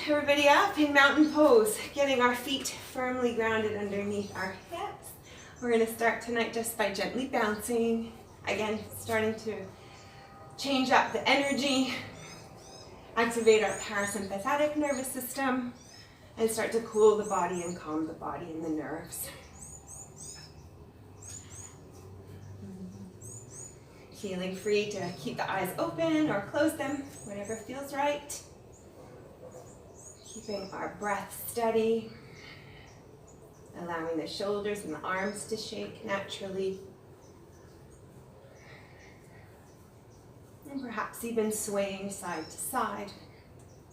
everybody up in mountain pose, getting our feet firmly grounded underneath our hips. We're going to start tonight just by gently bouncing. Again, starting to change up the energy, activate our parasympathetic nervous system, and start to cool the body and calm the body and the nerves. Feeling free to keep the eyes open or close them, whatever feels right. Keeping our breath steady, allowing the shoulders and the arms to shake naturally. And perhaps even swaying side to side,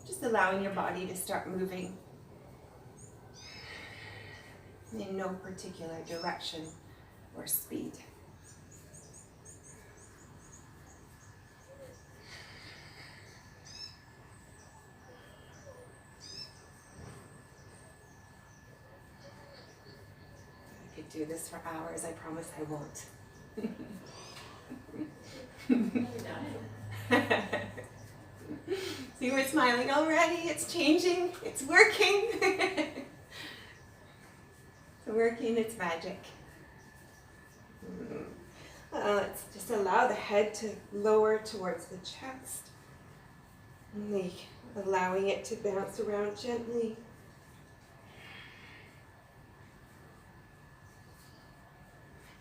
just allowing your body to start moving in no particular direction or speed. Do this for hours. I promise I won't. See, we're smiling already. It's changing. It's working. It's working. It's magic. Let's just allow the head to lower towards the chest. And allowing it to bounce around gently.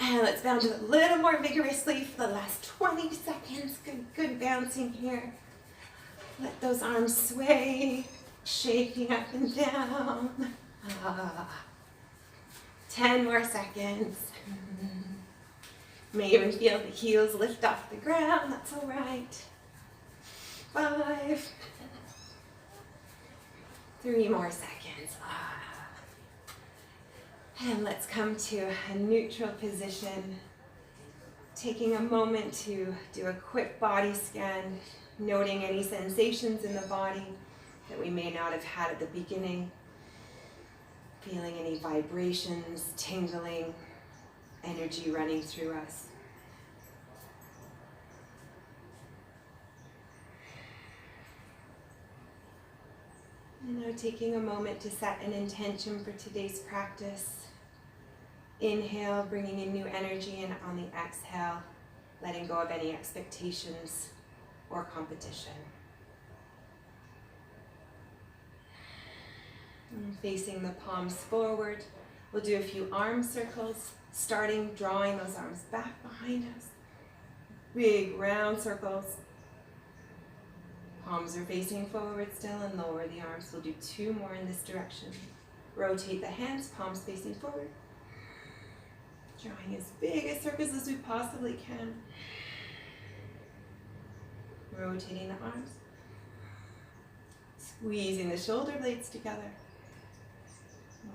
And let's bounce a little more vigorously for the last 20 seconds. Good bouncing here. Let those arms sway, shaking up and down. 10 more seconds. May even feel the heels lift off the ground. That's all right. 5. 3 more seconds. And let's come to a neutral position, taking a moment to do a quick body scan, noting any sensations in the body that we may not have had at the beginning, feeling any vibrations, tingling, energy running through us. And now taking a moment to set an intention for today's practice. Inhale, bringing in new energy, and on the exhale, letting go of any expectations or competition. And facing the palms forward, we'll do a few arm circles, starting drawing those arms back behind us. Big round circles. Palms are facing forward still, and lower the arms. We'll do 2 more in this direction. Rotate the hands, palms facing forward. Drawing as big a circles as we possibly can. Rotating the arms. Squeezing the shoulder blades together.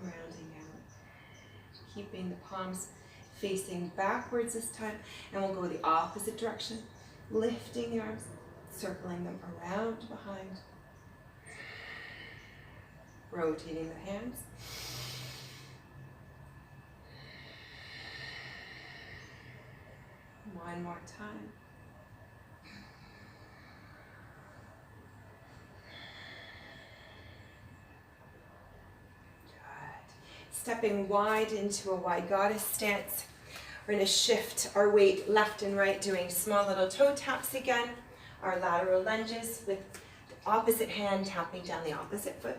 Rounding out. Keeping the palms facing backwards this time. And we'll go the opposite direction. Lifting the arms. Circling them around behind. Rotating the hands. One more time. Good. Stepping wide into a wide goddess stance. We're going to shift our weight left and right, doing small little toe taps again. Our lateral lunges with the opposite hand tapping down the opposite foot.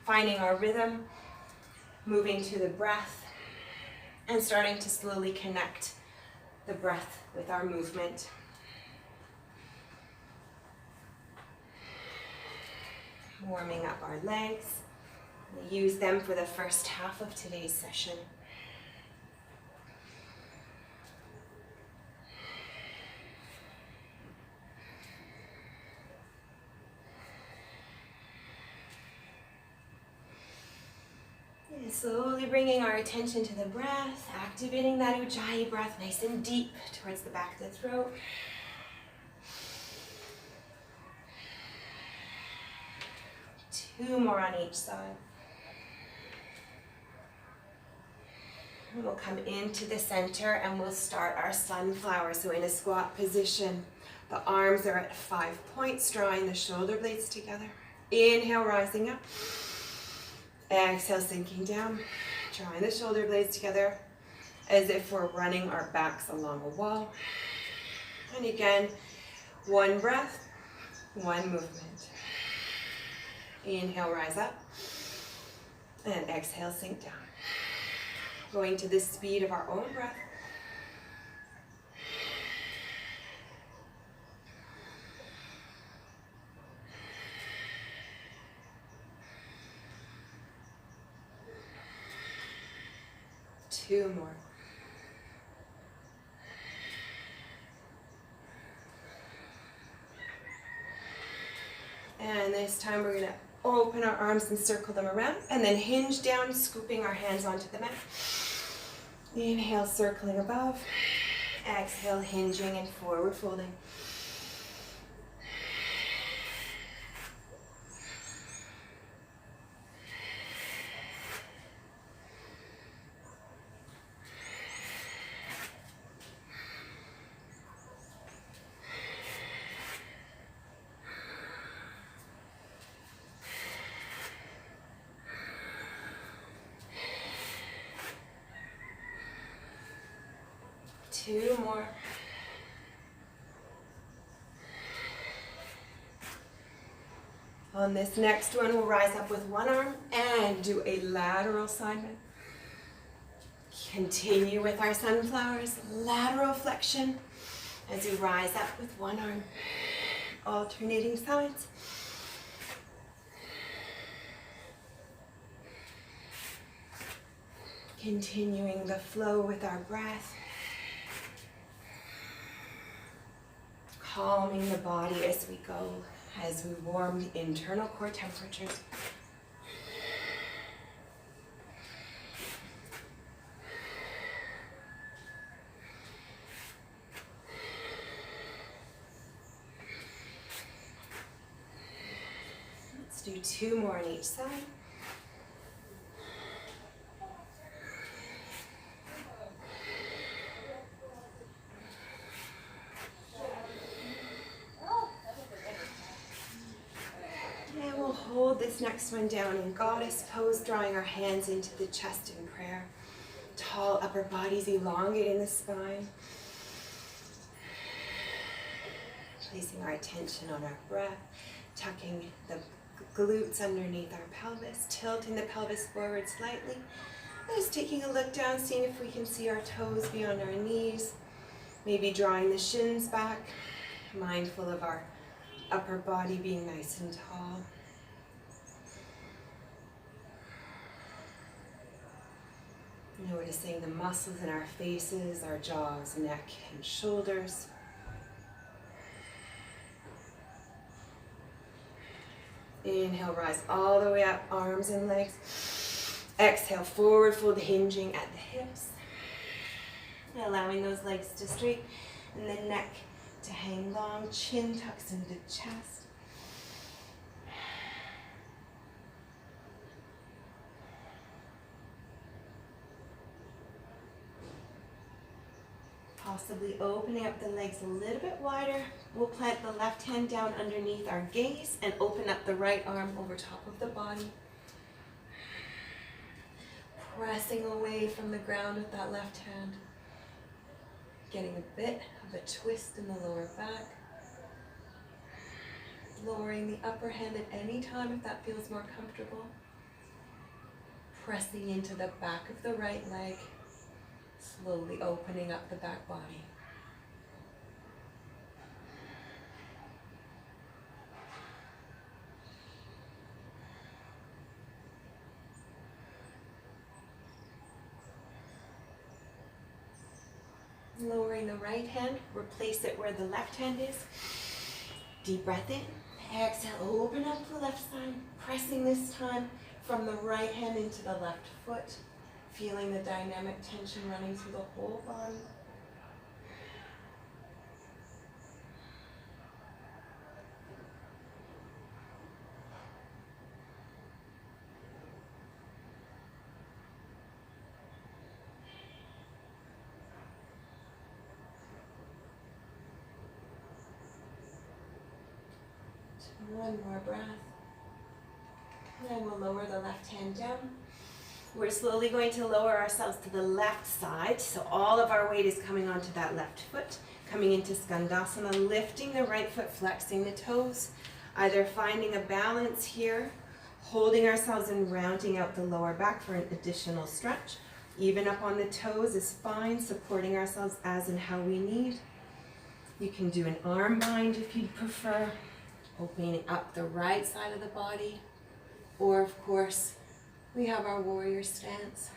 Finding our rhythm, moving to the breath, and starting to slowly connect the breath with our movement. Warming up our legs. We'll use them for the first half of today's session. And slowly bringing our attention to the breath, activating that Ujjayi breath nice and deep towards the back of the throat. Two more on each side. And we'll come into the center and we'll start our sunflower. So in a squat position, the arms are at 5 points, drawing the shoulder blades together. Inhale, rising up. Exhale, sinking down. Drawing the shoulder blades together as if we're running our backs along a wall. And again, one breath, one movement. Inhale, rise up. And exhale, sink down. Going to the speed of our own breath. Two more. And this time we're going to open our arms and circle them around, and then hinge down, scooping our hands onto the mat. Inhale, circling above. Exhale, hinging and forward folding. Two more. On this next one, we'll rise up with one arm and do a lateral side bend. Continue with our sunflowers, lateral flexion as we rise up with one arm, alternating sides. Continuing the flow with our breath. Calming the body as we go, as we warm the internal core temperatures. Let's do two more on each side. Hold this next one down in goddess pose, drawing our hands into the chest in prayer. Tall upper bodies elongating the spine. Placing our attention on our breath, tucking the glutes underneath our pelvis, tilting the pelvis forward slightly. Just taking a look down, seeing if we can see our toes beyond our knees. Maybe drawing the shins back, mindful of our upper body being nice and tall. Noticing the muscles in our faces, our jaws, neck, and shoulders. Inhale, rise all the way up, arms and legs. Exhale, forward fold, hinging at the hips. Allowing those legs to straighten and the neck to hang long, chin tucks into the chest. Possibly opening up the legs a little bit wider. We'll plant the left hand down underneath our gaze and open up the right arm over top of the body. Pressing away from the ground with that left hand. Getting a bit of a twist in the lower back. Lowering the upper hand at any time if that feels more comfortable. Pressing into the back of the right leg. Slowly opening up the back body. Lowering the right hand, replace it where the left hand is. Deep breath in. Exhale, open up the left side. Pressing this time from the right hand into the left foot. Feeling the dynamic tension running through the whole body. One more breath. And we'll lower the left hand down. We're slowly going to lower ourselves to the left side, so all of our weight is coming onto that left foot, coming into Skandasana, lifting the right foot, flexing the toes, either finding a balance here, holding ourselves and rounding out the lower back for an additional stretch. Even up on the toes is fine, supporting ourselves as and how we need. You can do an arm bind if you prefer, opening up the right side of the body, or of course, we have our warrior stance.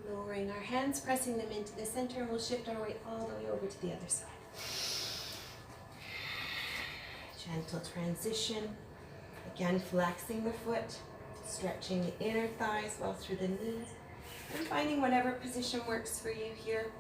Lowering our hands, pressing them into the center, and we'll shift our weight all the way over to the other side. Gentle transition. Again, flexing the foot, stretching the inner thighs well through the knees, and finding whatever position works for you here.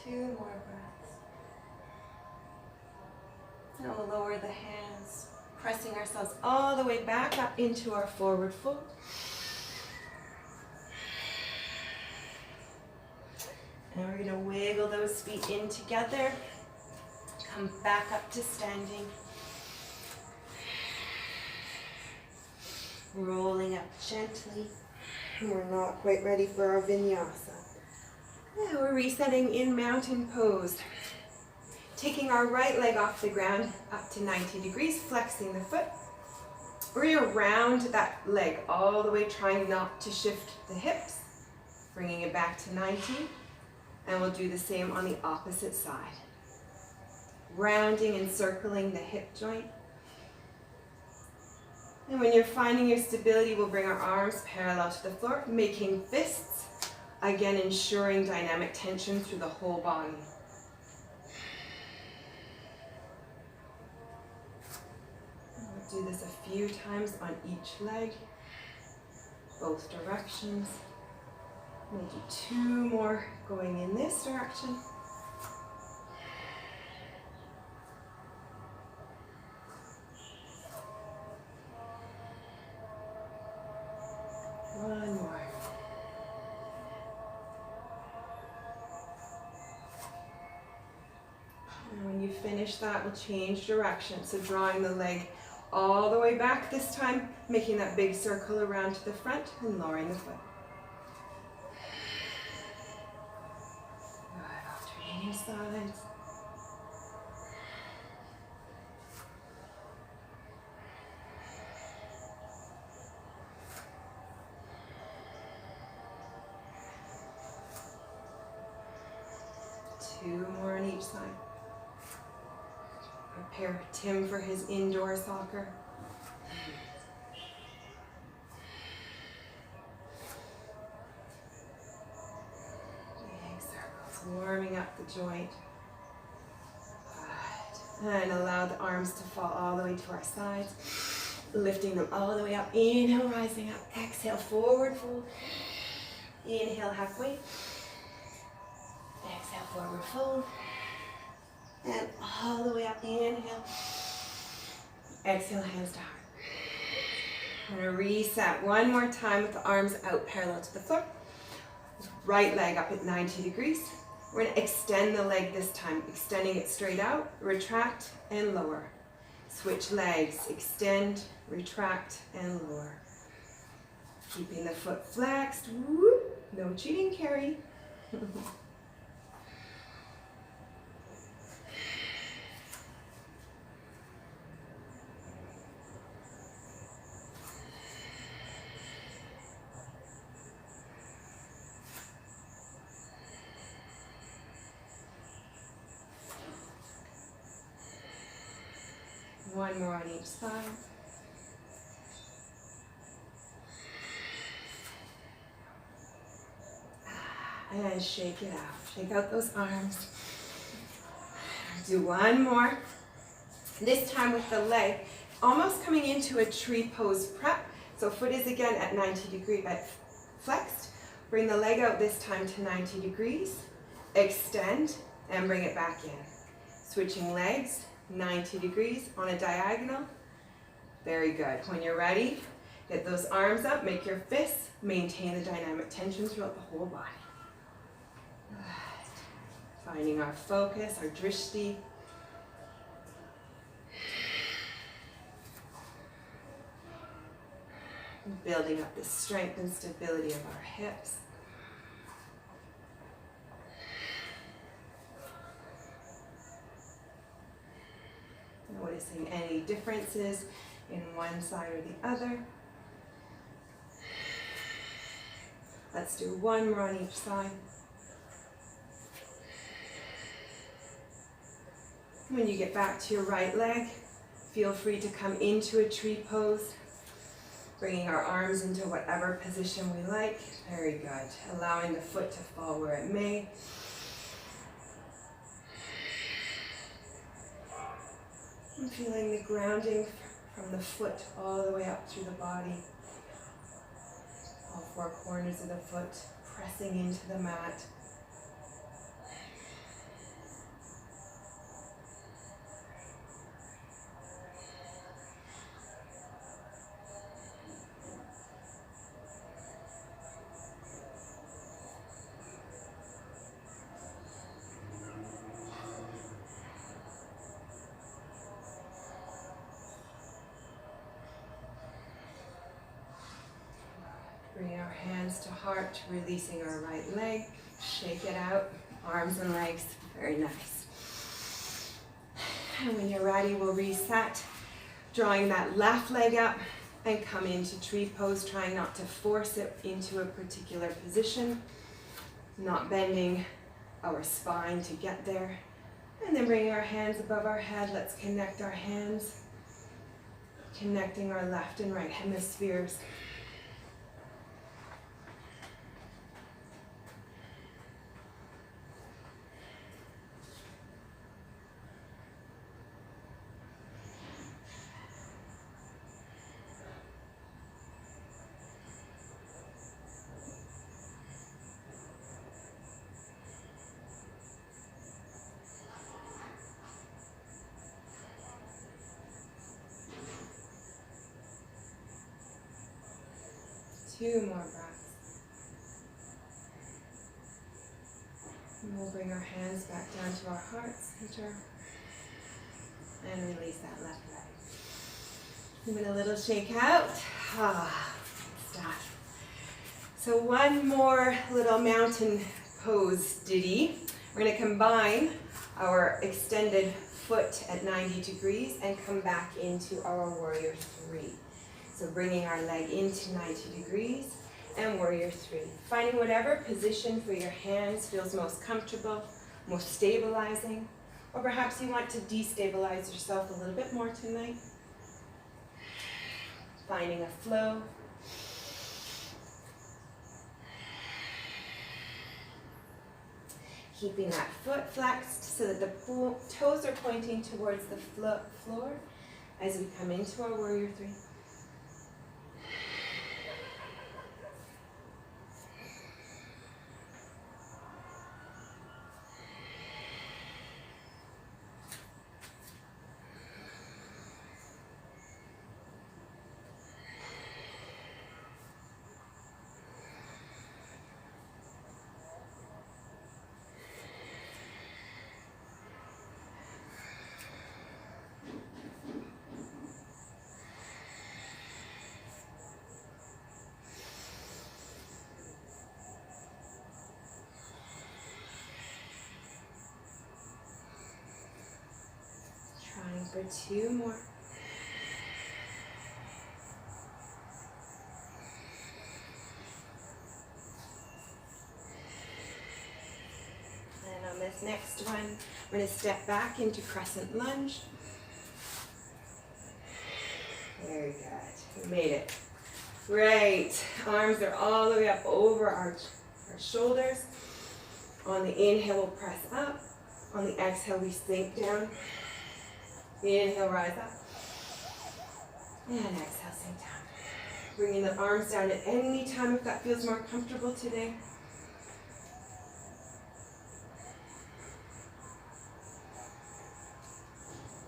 Two more breaths. Now we'll lower the hands, pressing ourselves all the way back up into our forward fold. And we're going to wiggle those feet in together. Come back up to standing. Rolling up gently. We're not quite ready for our vinyasa. Yeah, we're resetting in mountain pose. Taking our right leg off the ground up to 90 degrees, flexing the foot. We're going to round that leg all the way, trying not to shift the hips. Bringing it back to 90. And we'll do the same on the opposite side. Rounding and circling the hip joint. And when you're finding your stability, we'll bring our arms parallel to the floor, making fists. Again, ensuring dynamic tension through the whole body. We'll do this a few times on each leg, both directions. We'll do two more going in this direction. One more. And when you finish that, we'll change direction. So drawing the leg all the way back this time, making that big circle around to the front and lowering the foot. Good, alternating sides. Two more on each side. Prepare Tim for his indoor soccer. Big circles, warming up the joint. Good. And allow the arms to fall all the way to our sides. Lifting them all the way up. Inhale, rising up. Exhale, forward fold. Inhale, halfway. Exhale, forward fold. And all the way up, inhale. Exhale, hands to heart. I'm going to reset one more time with the arms out parallel to the floor. Right leg up at 90 degrees. We're going to extend the leg this time, extending it straight out, retract and lower. Switch legs, extend, retract and lower. Keeping the foot flexed. Whoop. No cheating, Kerri. One more on each side. And shake it out. Shake out those arms. Do one more. This time with the leg almost coming into a tree pose prep. So foot is again at 90 degrees flexed. Bring the leg out this time to 90 degrees. Extend and bring it back in. Switching legs, 90 degrees on a diagonal. Very good. When you're ready, get those arms up, make your fists, maintain the dynamic tension throughout the whole body. Good. Finding our focus, our drishti. Building up the strength and stability of our hips. Noticing any differences in one side or the other. Let's do one more on each side. When you get back to your right leg, feel free to come into a tree pose, bringing our arms into whatever position we like. Very good. Allowing the foot to fall where it may. And feeling the grounding from the foot all the way up through the body. All four corners of the foot pressing into the mat. Bring our hands to heart, releasing our right leg. Shake it out, arms and legs. Very nice. And when you're ready, we'll reset, drawing that left leg up and come into tree pose, trying not to force it into a particular position, not bending our spine to get there. And then bringing our hands above our head, let's connect our hands, connecting our left and right hemispheres. Two more breaths. And we'll bring our hands back down to our heart center and release that left leg. Give it a little shake out. Stuff. So one more little mountain pose ditty. We're going to combine our extended foot at 90 degrees and come back into our warrior three. So bringing our leg into 90 degrees and warrior three. Finding whatever position for your hands feels most comfortable, most stabilizing, or perhaps you want to destabilize yourself a little bit more tonight. Finding a flow. Keeping that foot flexed so that the toes are pointing towards the floor as we come into our warrior three. For two more. And on this next one, we're going to step back into Crescent Lunge. Very good. We made it. Great. Arms are all the way up over our shoulders. On the inhale, we'll press up. On the exhale, we sink down. Inhale, rise up. And exhale, sink down. Bringing the arms down at any time if that feels more comfortable today.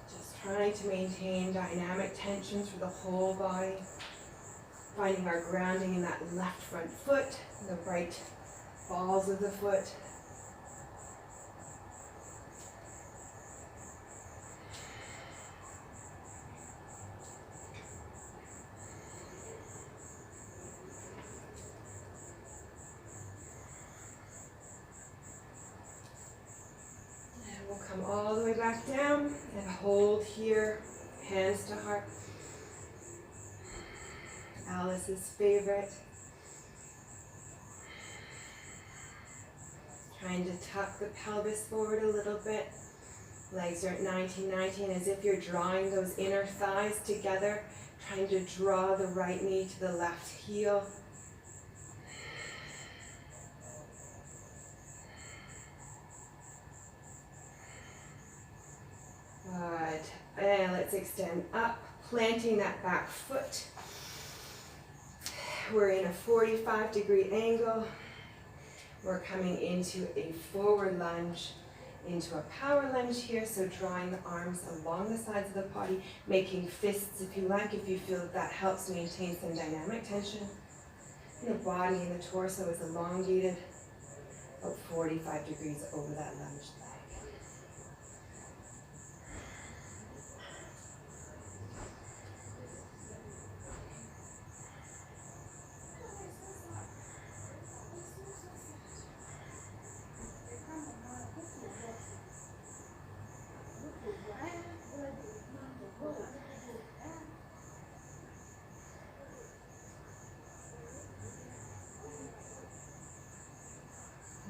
Just trying to maintain dynamic tension through the whole body. Finding our grounding in that left front foot, the right balls of the foot. Come all the way back down and hold here, hands to heart. Alice's favorite. Trying to tuck the pelvis forward a little bit. Legs are at 19-19 as if you're drawing those inner thighs together. Trying to draw the right knee to the left heel. Good. And let's extend up, planting that back foot. We're in a 45-degree angle. We're coming into a forward lunge, into a power lunge here. So drawing the arms along the sides of the body, making fists if you like, if you feel that helps maintain some dynamic tension. And the body and the torso is elongated, about 45 degrees over that lunge leg.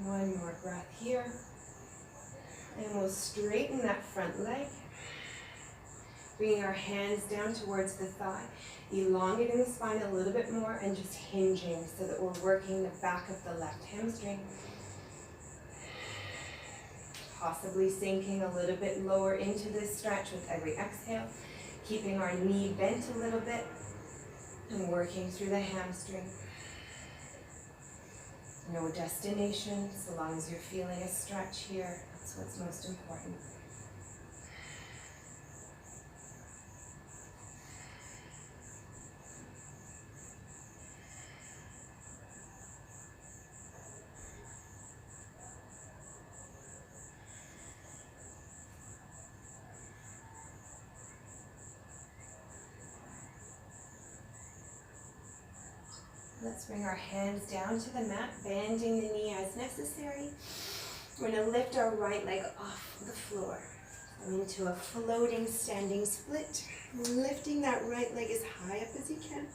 One more breath here. And we'll straighten that front leg. Bringing our hands down towards the thigh. Elongating the spine a little bit more and just hinging so that we're working the back of the left hamstring. Possibly sinking a little bit lower into this stretch with every exhale. Keeping our knee bent a little bit and working through the hamstring. No destination, so long as you're feeling a stretch here, that's what's most important. Let's bring our hands down to the mat, bending the knee as necessary. We're going to lift our right leg off the floor into a floating standing split. Lifting that right leg as high up as you can.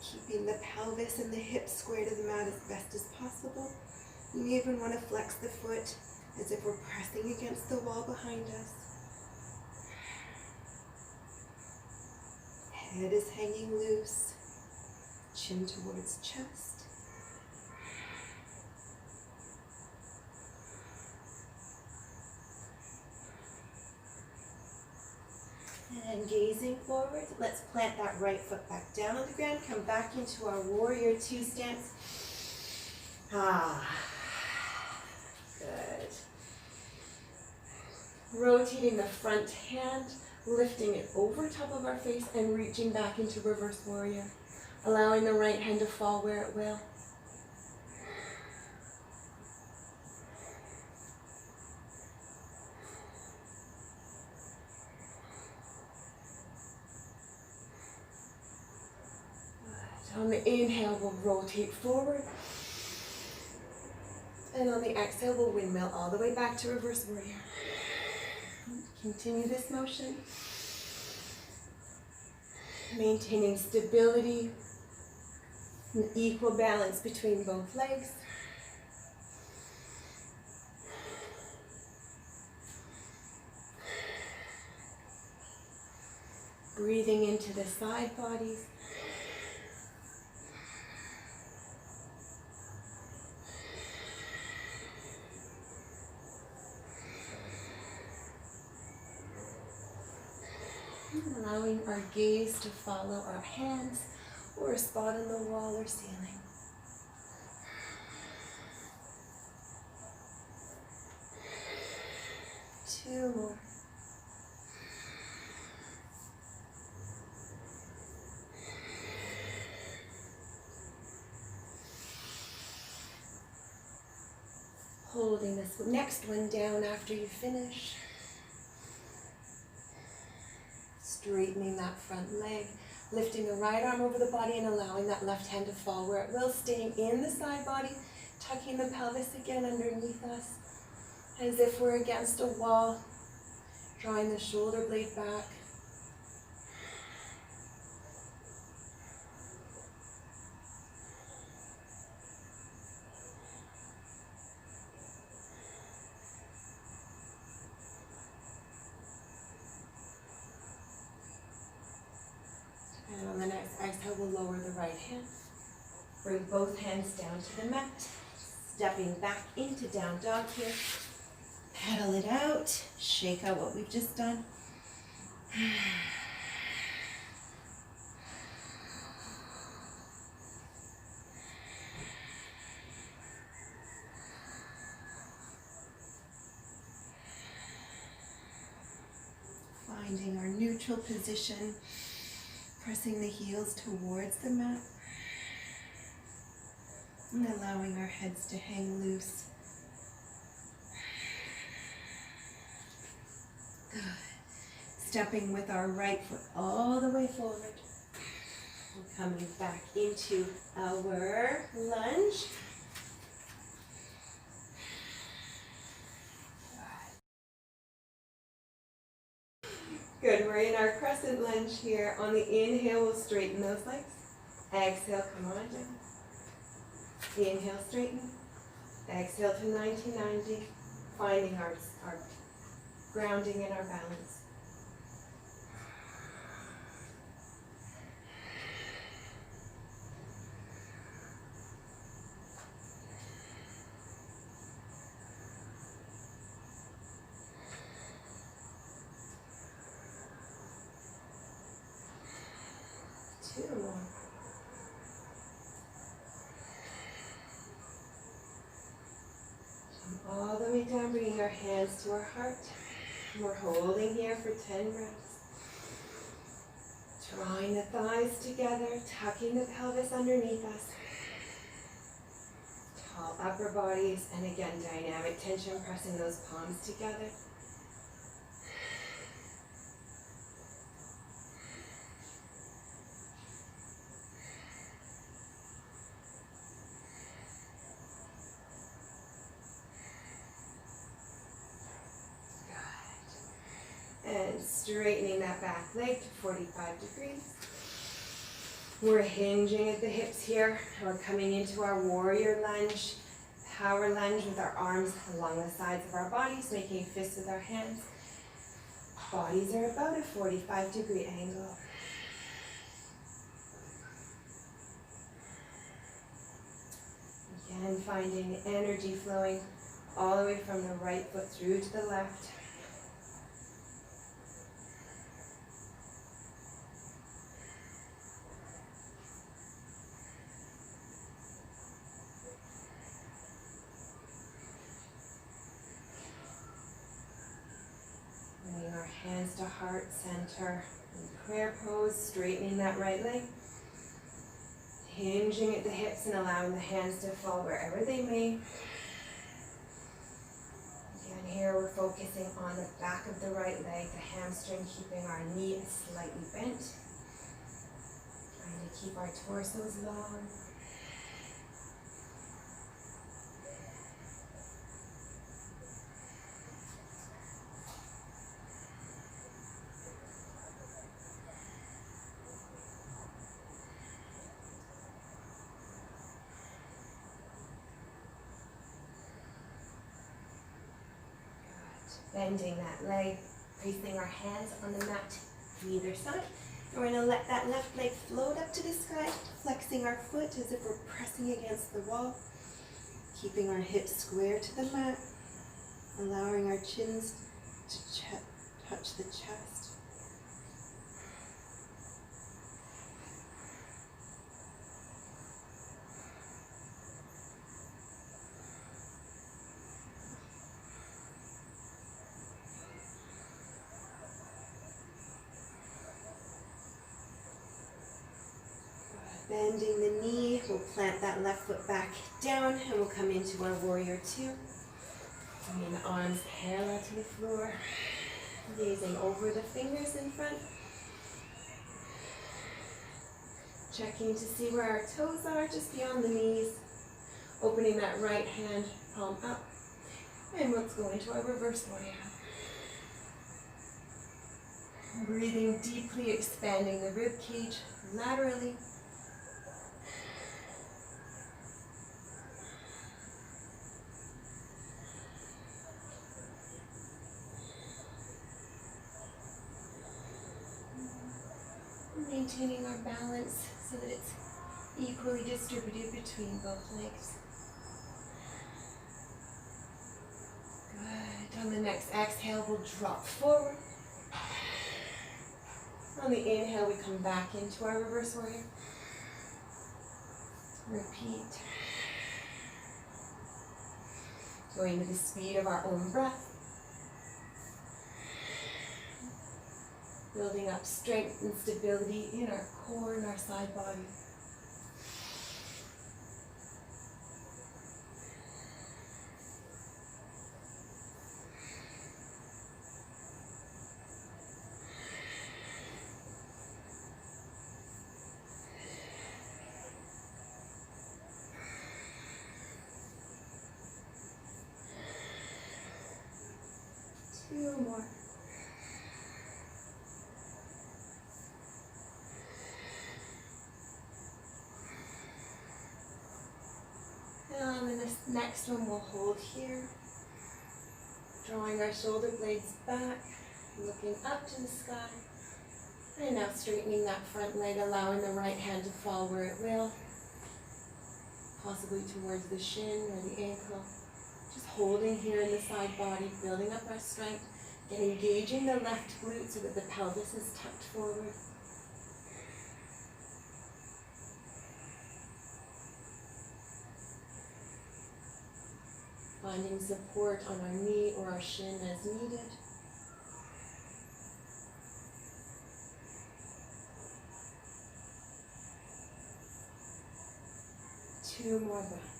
Keeping the pelvis and the hips square to the mat as best as possible. You may even want to flex the foot as if we're pressing against the wall behind us. Head is hanging loose. Chin towards chest. And gazing forward, let's plant that right foot back down on the ground. Come back into our warrior two stance. Good. Rotating the front hand, lifting it over top of our face and reaching back into reverse warrior. Allowing the right hand to fall where it will. Good. On the inhale, we'll rotate forward. And on the exhale, we'll windmill all the way back to reverse warrior. Continue this motion. Maintaining stability. An equal balance between both legs. Breathing into the side bodies. allowing our gaze to follow our hands or a spot on the wall or ceiling. Two more. Holding this next one down after you finish. Straightening that front leg, lifting the right arm over the body and allowing that left hand to fall where it will, staying in the side body, tucking the pelvis again underneath us, as if we're against a wall, drawing the shoulder blade back. And on the next exhale, we'll lower the right hand. Bring both hands down to the mat. Stepping back into down dog here. Pedal it out. Shake out what we've just done. Finding our neutral position. Pressing the heels towards the mat. And allowing our heads to hang loose. Good. Stepping with our right foot all the way forward. And coming back into our lunge. Good, we're in our crescent lunge here. On the inhale, we'll straighten those legs. Exhale, come on down. Inhale, straighten. Exhale to 90-90. Finding our grounding and our balance. Two more. All the way down, bringing our hands to our heart. We're holding here for 10 breaths. Drawing the thighs together, tucking the pelvis underneath us. Tall upper bodies, and again, dynamic tension, pressing those palms together. And straightening that back leg to 45 degrees. We're hinging at the hips here. We're coming into our warrior lunge, power lunge with our arms along the sides of our bodies, making fists with our hands. Bodies are about a 45-degree angle. Again, finding energy flowing all the way from the right foot through to the left. Bringing our hands to heart center in prayer pose, straightening that right leg. Hinging at the hips and allowing the hands to fall wherever they may. Again, here we're focusing on the back of the right leg, the hamstring, keeping our knee slightly bent. Trying to keep our torsos long. Bending that leg, placing our hands on the mat either side. And we're going to let that left leg float up to the sky, flexing our foot as if we're pressing against the wall, keeping our hips square to the mat, allowing our chins to touch the chest. Bending the knee, we'll plant that left foot back down and we'll come into our warrior two. Bringing the arms parallel to the floor, gazing over the fingers in front. Checking to see where our toes are, just beyond the knees. Opening that right hand palm up. And let's go into our reverse warrior. Breathing deeply, expanding the rib cage laterally. Maintaining our balance so that it's equally distributed between both legs. Good. On the next exhale, we'll drop forward. On the inhale, we come back into our reverse warrior. Repeat. Going with the speed of our own breath. Building up strength and stability in our core and our side body. Two more. And then this next one we'll hold here. Drawing our shoulder blades back, looking up to the sky. And now straightening that front leg, allowing the right hand to fall where it will. Possibly towards the shin or the ankle. Just holding here in the side body, building up our strength, and engaging the left glute so that the pelvis is tucked forward. Finding support on our knee or our shin as needed. Two more breaths.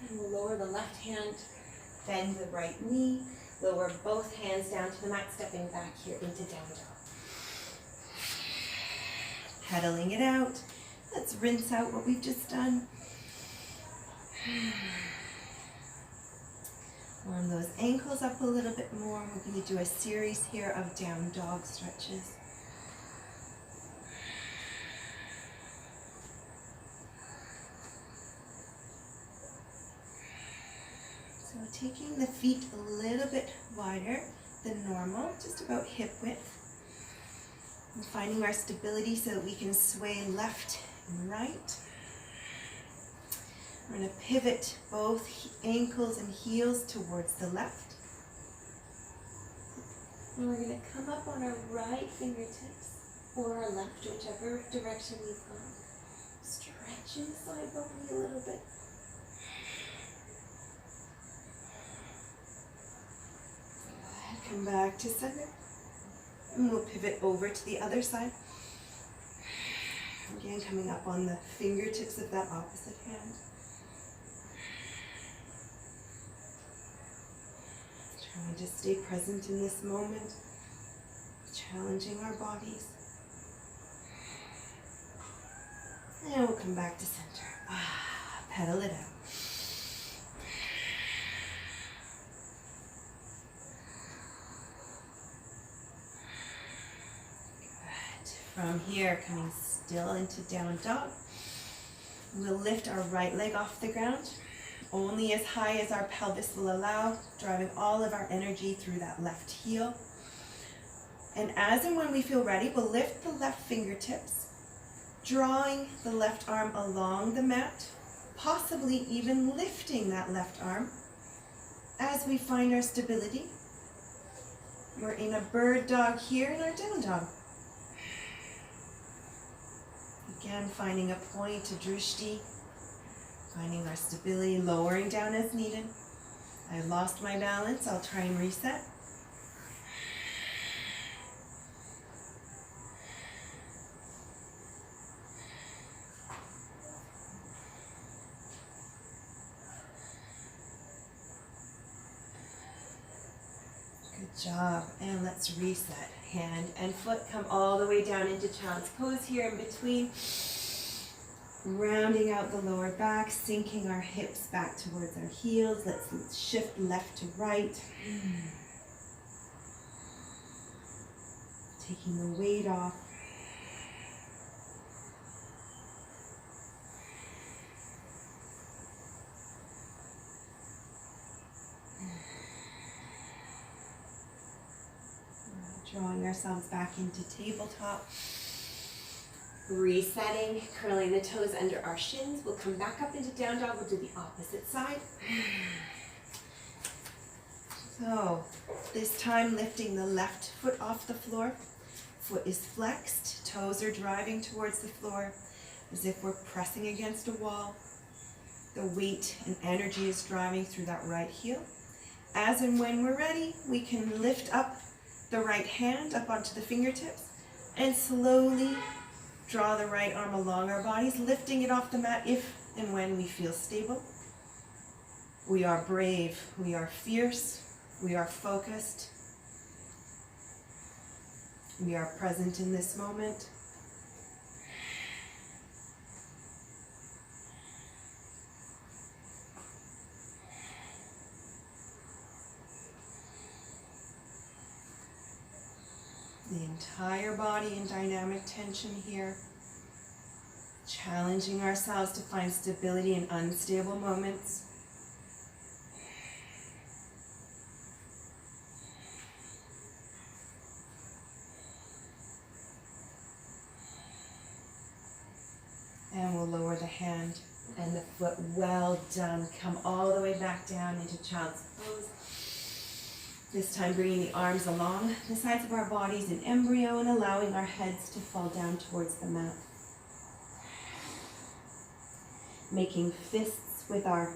And we'll lower the left hand, bend the right knee, lower both hands down to the mat, stepping back here into down dog. Pedaling it out. Let's rinse out what we've just done. Warm those ankles up a little bit more. We're going to do a series here of down dog stretches. So taking the feet a little bit wider than normal, just about hip width. And finding our stability so that we can sway left and right. We're going to pivot both ankles and heels towards the left. And we're going to come up on our right fingertips or our left, whichever direction we've gone. Stretching the side body a little bit. Good. Come back to center. And we'll pivot over to the other side. Again, coming up on the fingertips of that opposite hand. Trying to stay present in this moment, challenging our bodies. And we'll come back to center. Pedal it out. Good. From here, coming still into down dog. We'll lift our right leg off the ground. Only as high as our pelvis will allow, driving all of our energy through that left heel. And as and when we feel ready, we'll lift the left fingertips, drawing the left arm along the mat, possibly even lifting that left arm as we find our stability. We're in a bird dog here in our down dog. Again, finding a point to drishti. Finding our stability, lowering down as needed. I lost my balance, I'll try and reset. job. And let's reset. Hand and foot come all the way down into child's pose here in between. Rounding out the lower back, sinking our hips back towards our heels. Let's shift left to right. Taking the weight off. Drawing ourselves back into tabletop. Resetting, curling the toes under our shins. We'll come back up into down dog. We'll do the opposite side. So, this time lifting the left foot off the floor. Foot is flexed, toes are driving towards the floor as if we're pressing against a wall. The weight and energy is driving through that right heel. As and when we're ready, we can lift up the right hand up onto the fingertips and slowly draw the right arm along our bodies, lifting it off the mat if and when we feel stable. We are brave, we are fierce, we are focused, we are present in this moment. The entire body in dynamic tension here. Challenging ourselves to find stability in unstable moments. And we'll lower the hand and the foot. Well done. Come all the way back down into child's pose. This time bringing the arms along the sides of our bodies in embryo and allowing our heads to fall down towards the mat. Making fists with our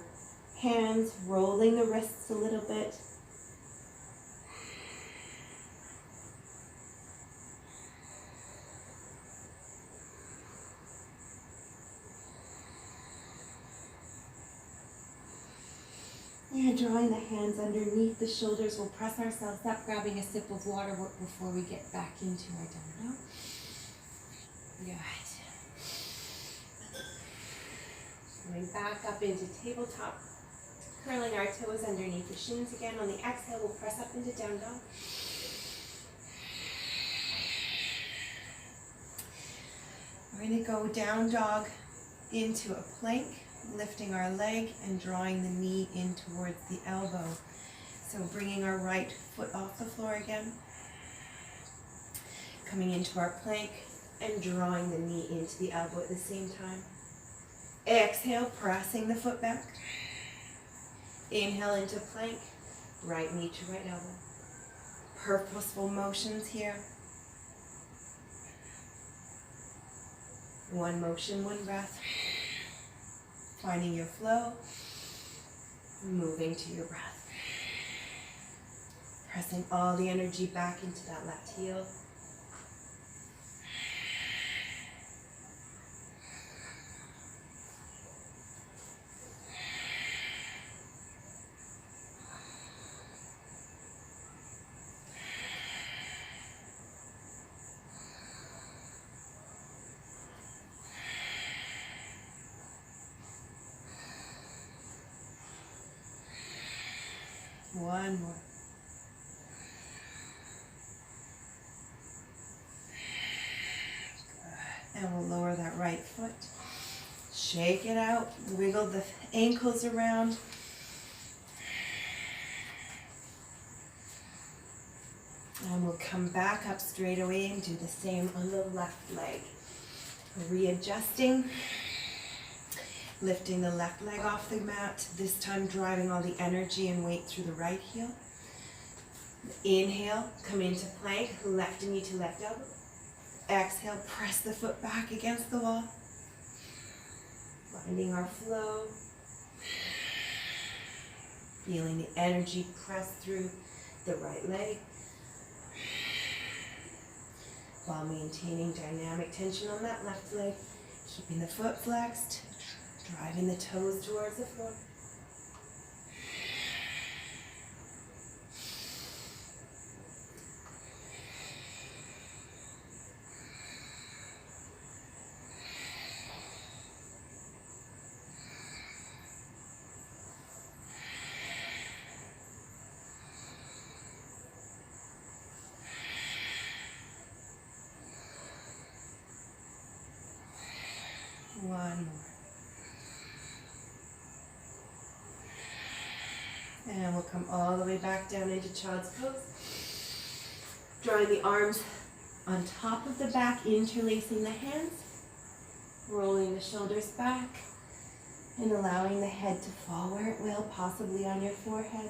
hands, rolling the wrists a little bit. And drawing the hands underneath the shoulders, we'll press ourselves up, grabbing a sip of water before we get back into our down dog. Good. Coming back up into tabletop, curling our toes underneath the shins again. On the exhale, we'll press up into down dog. We're going to go down dog into a plank, lifting our leg and drawing the knee in towards the elbow. So bringing our right foot off the floor again, coming into our plank and drawing the knee into the elbow at the same time. Exhale, pressing the foot back. Inhale into plank, right knee to right elbow. Purposeful motions here. One motion, one breath. Finding your flow, moving to your breath. Pressing all the energy back into that left heel. One more. Good. And we'll lower that right foot. Shake it out. Wiggle the ankles around. And we'll come back up straight away and do the same on the left leg. Readjusting. Lifting the left leg off the mat, this time driving all the energy and weight through the right heel. Inhale, come into plank, left knee to left elbow. Exhale, press the foot back against the wall. Finding our flow. Feeling the energy press through the right leg. While maintaining dynamic tension on that left leg, keeping the foot flexed. Driving the toes towards the floor. One more. And we'll come all the way back down into child's pose. Drawing the arms on top of the back, interlacing the hands, rolling the shoulders back, and allowing the head to fall where it will, possibly on your forehead.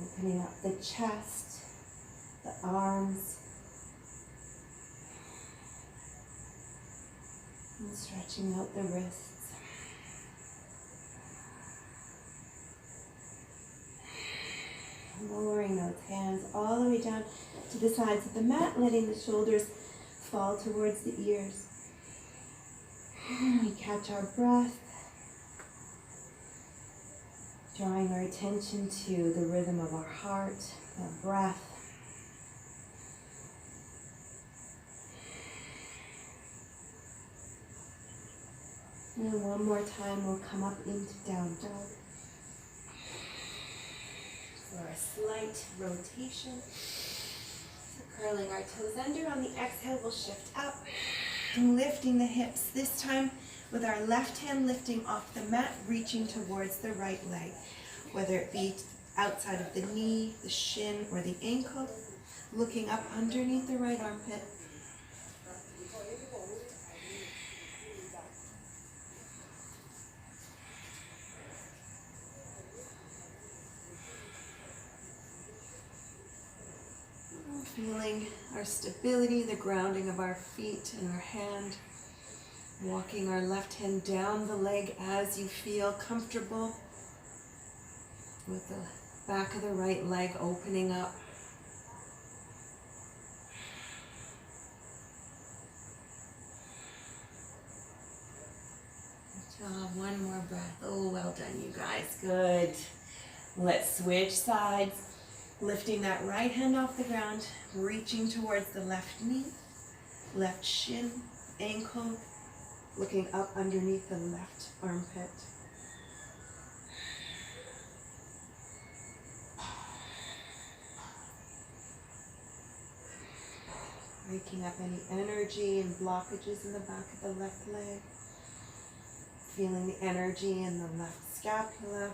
Opening up the chest, the arms, and stretching out the wrists. Lowering those hands all the way down to the sides of the mat, letting the shoulders fall towards the ears. We catch our breath, drawing our attention to the rhythm of our heart, our breath. And one more time, we'll come up into down dog. For a slight rotation. So curling our toes under. On the exhale, we'll shift up and lifting the hips. This time with our left hand lifting off the mat, reaching towards the right leg. Whether it be outside of the knee, the shin, or the ankle. Looking up underneath the right armpit. Feeling our stability, the grounding of our feet and our hand. Walking our left hand down the leg as you feel comfortable. With the back of the right leg opening up. Good job. One more breath. Oh, well done, you guys. Good. Let's switch sides. Lifting that right hand off the ground, reaching towards the left knee, left shin, ankle, looking up underneath the left armpit. Breaking up any energy and blockages in the back of the left leg. Feeling the energy in the left scapula.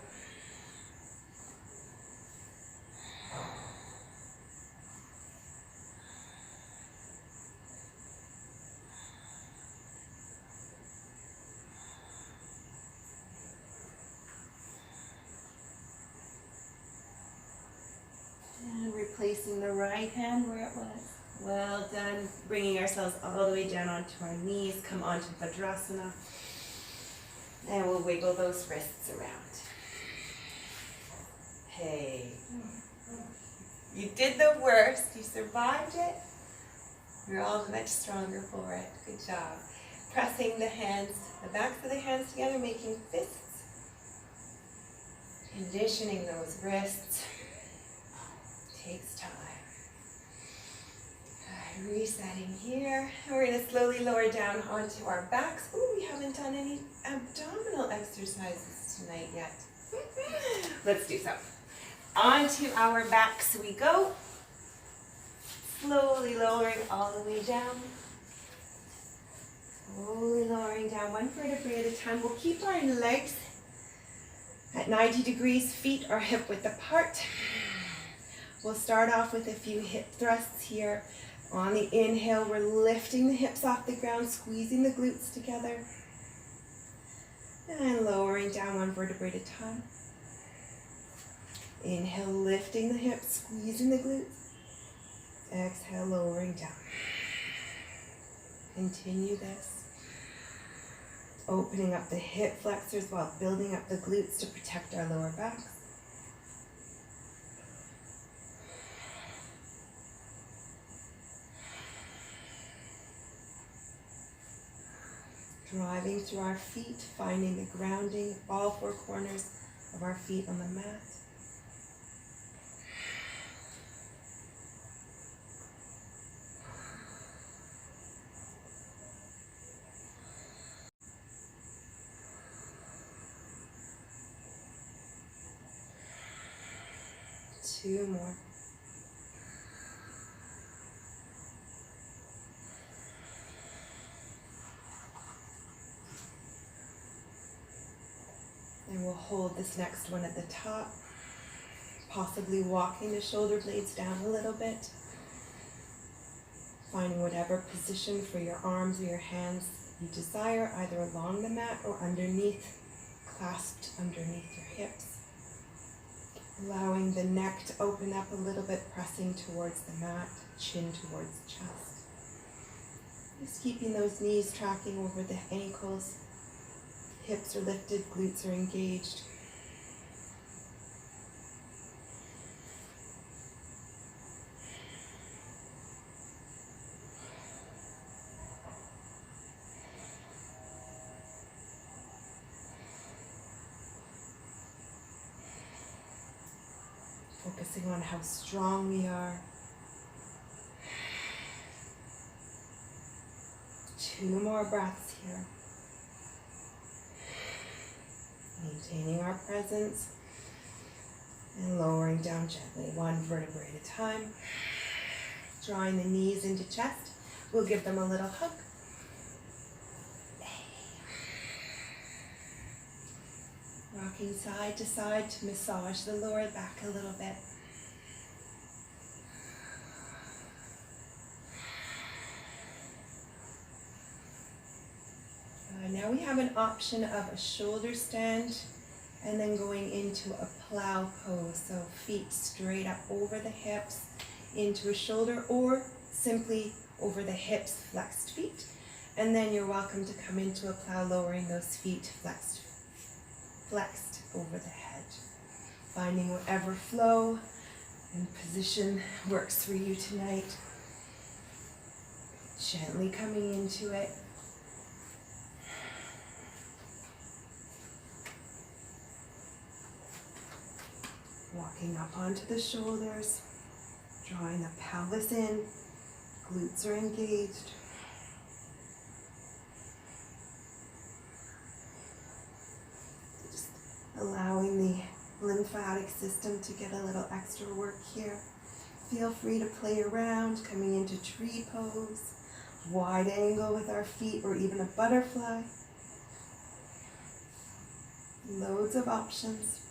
Placing the right hand where it was. Well done. Bringing ourselves all the way down onto our knees. Come onto Vajrasana. And we'll wiggle those wrists around. Hey. You did the worst. You survived it. You're all much stronger for it. Good job. Pressing the hands, the backs of the hands together, making fists. Conditioning those wrists. Takes time. All right, resetting here. And we're going to slowly lower down onto our backs. Ooh, we haven't done any abdominal exercises tonight yet. Let's do some. Onto our backs we go. Slowly lowering all the way down. Slowly lowering down one vertebrae at a time. We'll keep our legs at 90 degrees, feet are hip width apart. We'll start off with a few hip thrusts here. On the inhale, we're lifting the hips off the ground, squeezing the glutes together. And lowering down one vertebrae at a time. Inhale, lifting the hips, squeezing the glutes. Exhale, lowering down. Continue this. Opening up the hip flexors while building up the glutes to protect our lower backs. Driving through our feet, finding the grounding, all four corners of our feet on the mat. 2 more. And we'll hold this next one at the top, possibly walking the shoulder blades down a little bit. Finding whatever position for your arms or your hands you desire, either along the mat or underneath, clasped underneath your hips. Allowing the neck to open up a little bit, pressing towards the mat, chin towards the chest. Just keeping those knees tracking over the ankles. Hips are lifted, glutes are engaged. Focusing on how strong we are. 2 more breaths here. Maintaining our presence and lowering down gently, 1 vertebrae at a time. Drawing the knees into chest. We'll give them a little hug. Rocking side to side to massage the lower back a little bit. Now we have an option of a shoulder stand and then going into a plow pose. So feet straight up over the hips into a shoulder, or simply over the hips, flexed feet. And then you're welcome to come into a plow, lowering those feet flexed over the head. Finding whatever flow and position works for you tonight. Gently coming into it. Walking up onto the shoulders, drawing the pelvis in, glutes are engaged. Just allowing the lymphatic system to get a little extra work here. Feel free to play around, coming into tree pose, wide angle with our feet, or even a butterfly. Loads of options.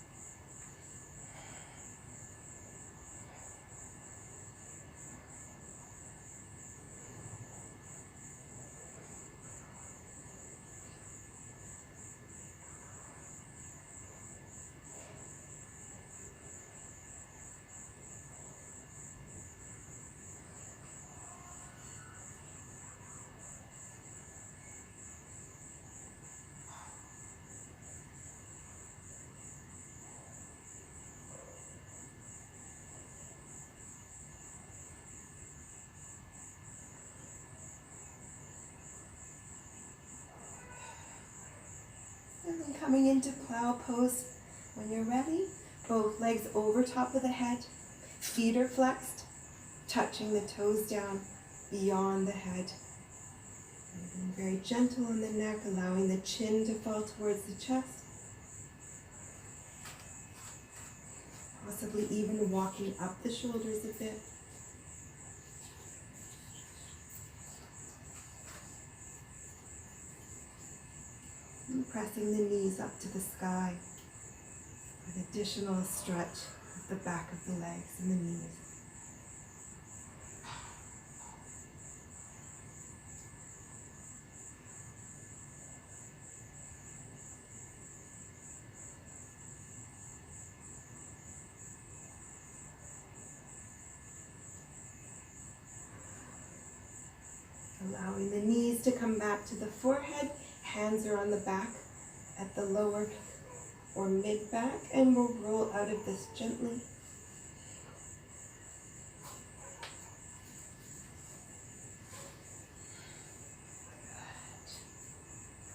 And then coming into plow pose when you're ready. Both legs over top of the head. Feet are flexed, touching the toes down beyond the head. And being very gentle on the neck, allowing the chin to fall towards the chest. Possibly even walking up the shoulders a bit. And pressing the knees up to the sky with additional stretch of the back of the legs and the knees. Allowing the knees to come back to the forehead. Hands are on the back at the lower or mid back, and we'll roll out of this gently.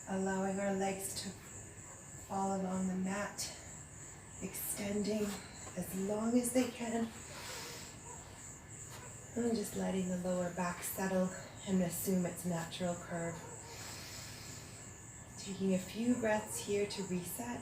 Good. Allowing our legs to fall along the mat, extending as long as they can. And just letting the lower back settle and assume its natural curve. Taking a few breaths here to reset.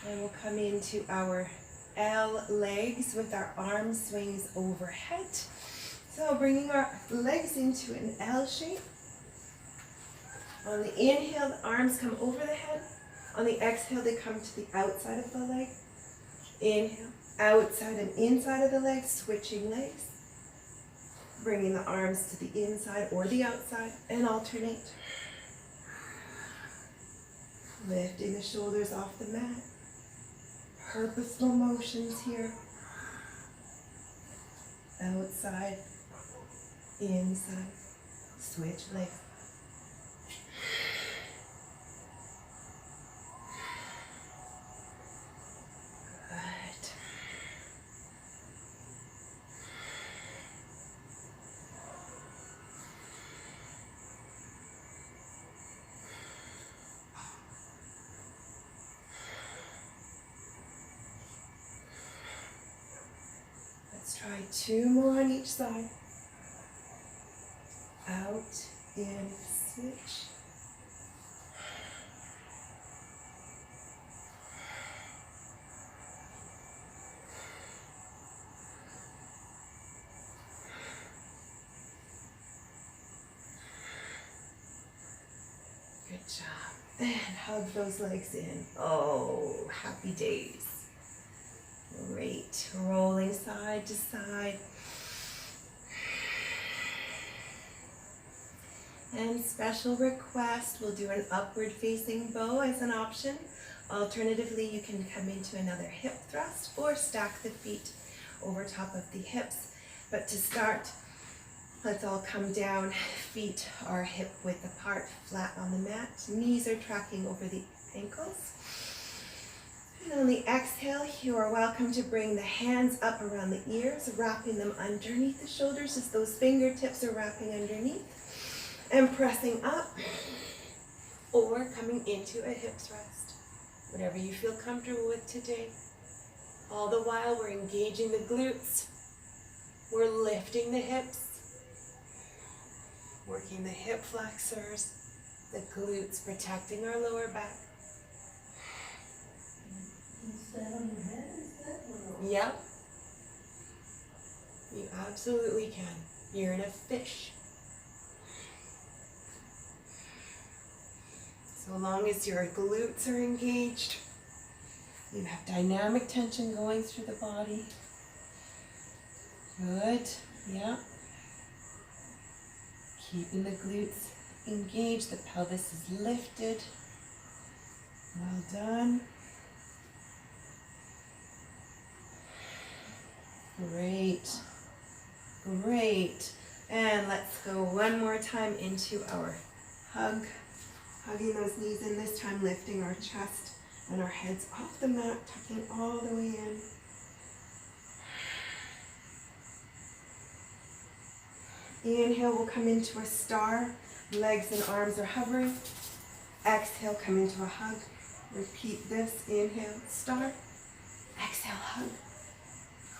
And we'll come into our L legs with our arm swings overhead. So bringing our legs into an L shape. On the inhale, the arms come over the head. On the exhale, they come to the outside of the leg. Inhale, outside and inside of the leg, switching legs. Bringing the arms to the inside or the outside and alternate. Lifting the shoulders off the mat. Purposeful motions here. Outside, inside, switch legs. Good. Let's try 2 more on each side. Out, in, switch. Good job. And hug those legs in. Oh, happy days. Great. Rolling side to side. And special request, we'll do an upward facing bow as an option. Alternatively, you can come into another hip thrust or stack the feet over top of the hips. But to start, let's all come down. Feet are hip width apart, flat on the mat. Knees are tracking over the ankles. And on the exhale, you are welcome to bring the hands up around the ears, wrapping them underneath the shoulders as those fingertips are wrapping underneath. And pressing up or coming into a hip thrust. Whatever you feel comfortable with today. All the while we're engaging the glutes. We're lifting the hips. Working the hip flexors. The glutes protecting our lower back. Yep. You absolutely can. You're in a fish. So long as your glutes are engaged, you have dynamic tension going through the body. Good, yeah. Keeping the glutes engaged, the pelvis is lifted. Well done. Great, great. And let's go one more time into our hug. Hugging those knees in, this time lifting our chest and our heads off the mat, tucking all the way in. Inhale, we'll come into a star. Legs and arms are hovering. Exhale, come into a hug. Repeat this. Inhale, star. Exhale, hug.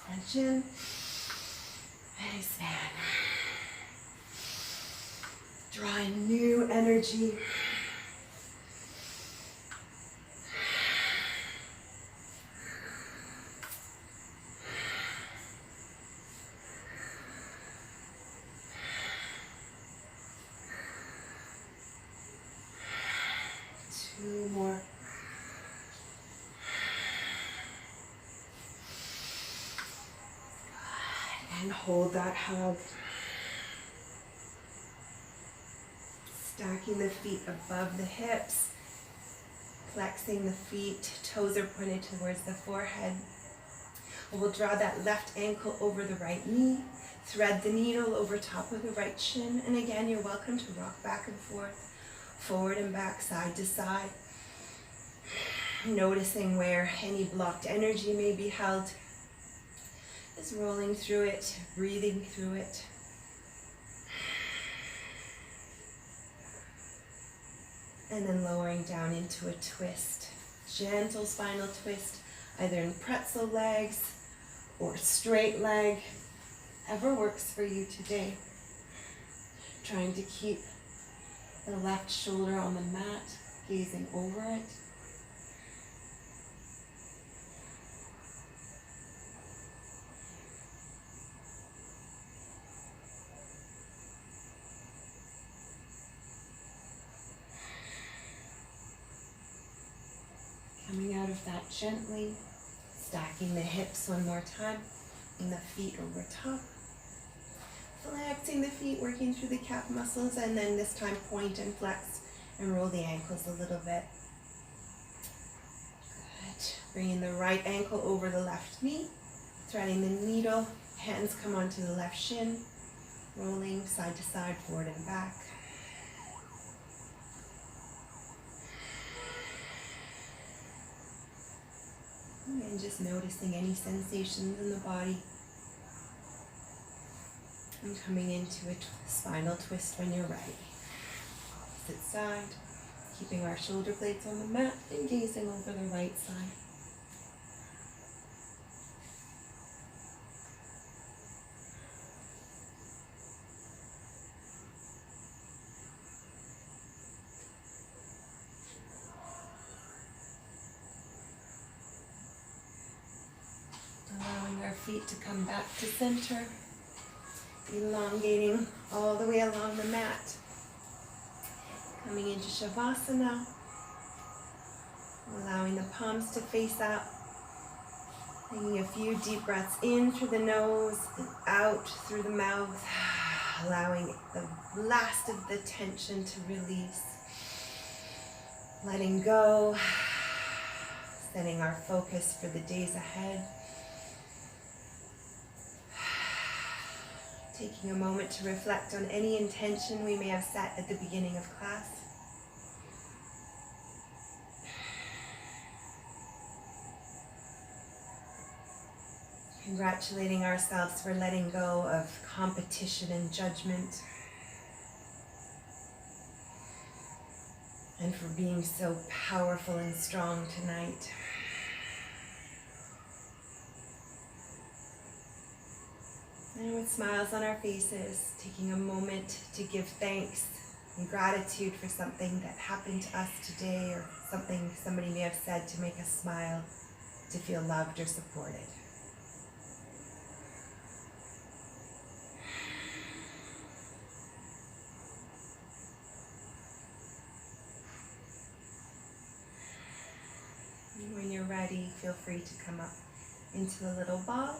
Crunch in. And expand. Draw in new energy. Two more. Good. And hold that hug. Stacking the feet above the hips. Flexing the feet. Toes are pointed towards the forehead. We'll draw that left ankle over the right knee. Thread the needle over top of the right shin. And again, you're welcome to rock back and forth. Forward and back, side to side. Noticing where any blocked energy may be held. Just rolling through it, breathing through it. And then lowering down into a twist. Gentle spinal twist, either in pretzel legs or straight leg. Whatever works for you today. Trying to keep the left shoulder on the mat, gazing over it. Coming out of that gently, stacking the hips one more time, and the feet over top. Flexing the feet, working through the calf muscles, and then this time point and flex and roll the ankles a little bit. Good. Bringing the right ankle over the left knee, threading the needle, hands come onto the left shin, rolling side to side, forward and back. And just noticing any sensations in the body. And coming into a spinal twist when you're ready. Opposite side, keeping our shoulder blades on the mat and gazing over the right side. Allowing our feet to come back to center. Elongating all the way along the mat. Coming into Shavasana. Allowing the palms to face up. Taking a few deep breaths in through the nose and out through the mouth. Allowing the last of the tension to release. Letting go. Setting our focus for the days ahead. Taking a moment to reflect on any intention we may have set at the beginning of class. Congratulating ourselves for letting go of competition and judgment. And for being so powerful and strong tonight. And with smiles on our faces, taking a moment to give thanks and gratitude for something that happened to us today or something somebody may have said to make us smile, to feel loved or supported. And when you're ready, feel free to come up into a little ball.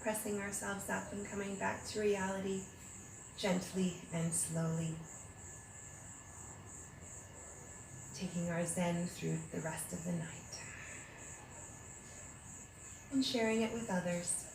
Pressing ourselves up and coming back to reality gently and slowly. Taking our Zen through the rest of the night. And sharing it with others.